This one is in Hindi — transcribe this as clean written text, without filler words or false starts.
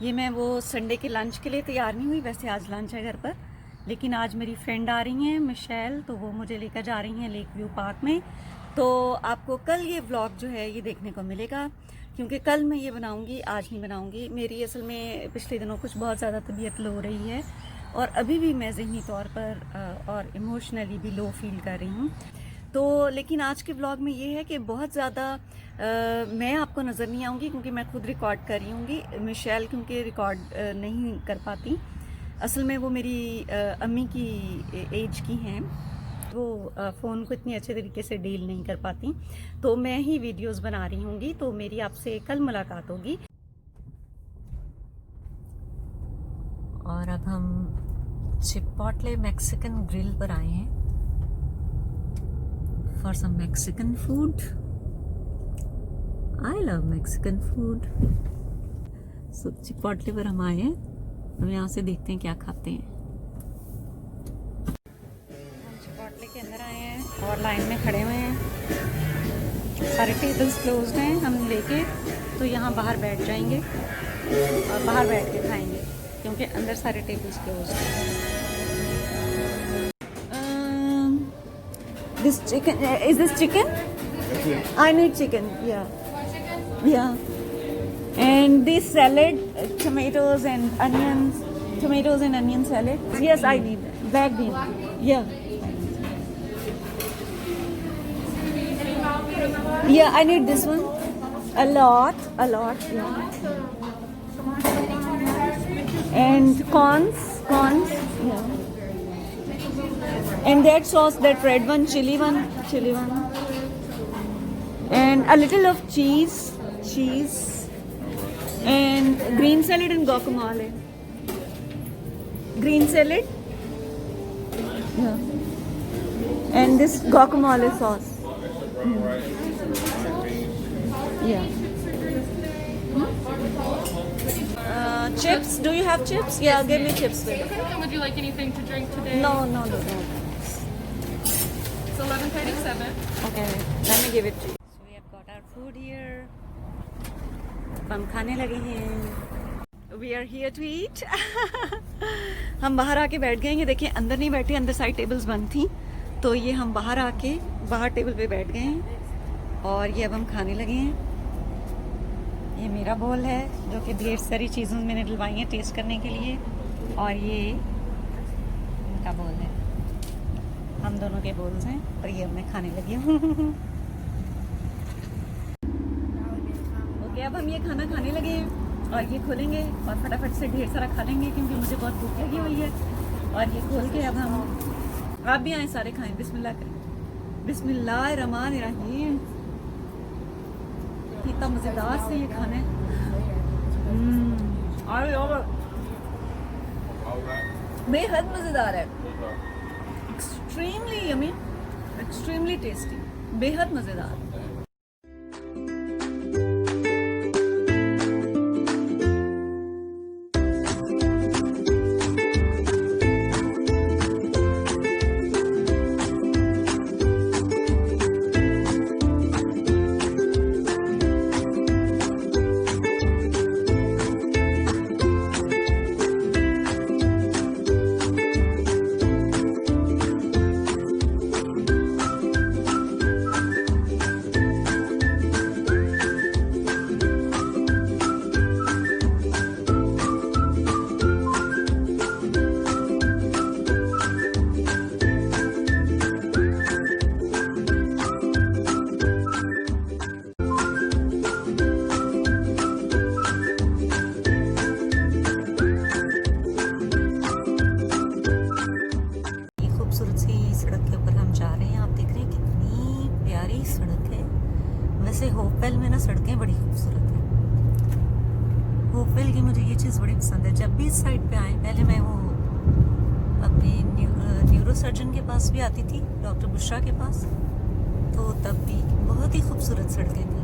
ये मैं वो संडे के लंच के लिए तैयार नहीं हुई, वैसे आज लंच है घर पर, लेकिन आज मेरी फ्रेंड आ रही हैं मिशेल, तो वो मुझे लेकर जा रही हैं लेक व्यू पार्क में। तो आपको कल ये व्लॉग जो है ये देखने को मिलेगा, क्योंकि कल मैं ये बनाऊंगी, आज नहीं बनाऊंगी। मेरी असल में पिछले दिनों कुछ बहुत ज़्यादा तबीयत लो हो रही है और अभी भी मैं ज़हनी तौर पर और इमोशनली भी लो फील कर रही हूँ। तो लेकिन आज के व्लॉग में ये है कि बहुत ज़्यादा मैं आपको नज़र नहीं आऊँगी, क्योंकि मैं खुद रिकॉर्ड कर रही हूँगी। मिशेल क्योंकि रिकॉर्ड नहीं कर पाती, असल में वो मेरी अम्मी की एज की हैं, वो फ़ोन को इतनी अच्छे तरीके से डील नहीं कर पाती, तो मैं ही वीडियोस बना रही होंगी। तो मेरी आपसे कल मुलाकात होगी। और अब हम चिपोटले मैक्सिकन ग्रिल पर आए हैं for some Mexican food. I love Mexican food. So Chipotle पर हम आए हैं, हम यहाँ से देखते हैं क्या खाते हैं। चिपोटले के अंदर आए हैं और लाइन में खड़े हुए हैं, सारे टेबल्स क्लोज्ड हैं। हम लेके तो यहाँ बाहर बैठ जाएंगे और बाहर बैठ के खाएंगे, क्योंकि अंदर सारे टेबल्स क्लोज्ड हैं। This chicken, is this chicken? I need chicken, yeah. And this salad, tomatoes and onion salad. Yes, I need black bean. Yeah. Yeah, I need this one. A lot. Yeah. And corns. Yeah. And that sauce, that red one, chili one. And a little of cheese. And green salad and guacamole. Green salad. Yeah. And this guacamole sauce. Yeah. Chips? Do you have chips? Yeah, give me chips. Would you like anything to drink today? No. It's 11:37. Okay, let me give it to you. So we have got our food here. हम खाने लगे हैं। We are here to eat. हम बाहर आके बैठ गए हैं। देखिए अंदर नहीं बैठे, अंदर सारी टेबल्स बंद थी, तो ये हम बाहर टेबल पे बैठ गए हैं और ये अब हम खाने लगे हैं। ये मेरा बोल है जो कि ढेर सारी चीज़ों मैंने डलवाई हैं टेस्ट करने के लिए, और ये इनका बोल है, हम दोनों के बोल्स हैं, और ये अब मैं खाने लगी हूँ। ओके, अब हम ये खाना खाने लगे हैं और ये खोलेंगे और फटाफट से ढेर सारा खा लेंगे, क्योंकि मुझे बहुत भूख लगी हुई है। और ये खोल के अब हम, आप भी आए सारे खाएं, बिस्मिल्लाह करें। बिस्मिल्लाहिर्रहमानिर्रहीम। कितना मज़ेदार से ये खाना है। बेहद मज़ेदार है, एक्सट्रीमली यमी, एक्सट्रीमली टेस्टी, बेहद मज़ेदार। वैसे होपवेल में ना सड़कें बड़ी खूबसूरत हैं। होपवेल की मुझे ये चीज़ बड़ी पसंद है। जब भी इस साइड पे आए, पहले मैं वो अपने न्यूरो सर्जन के पास भी आती थी, डॉक्टर बुशरा के पास, तो तब भी बहुत ही खूबसूरत सड़कें थी।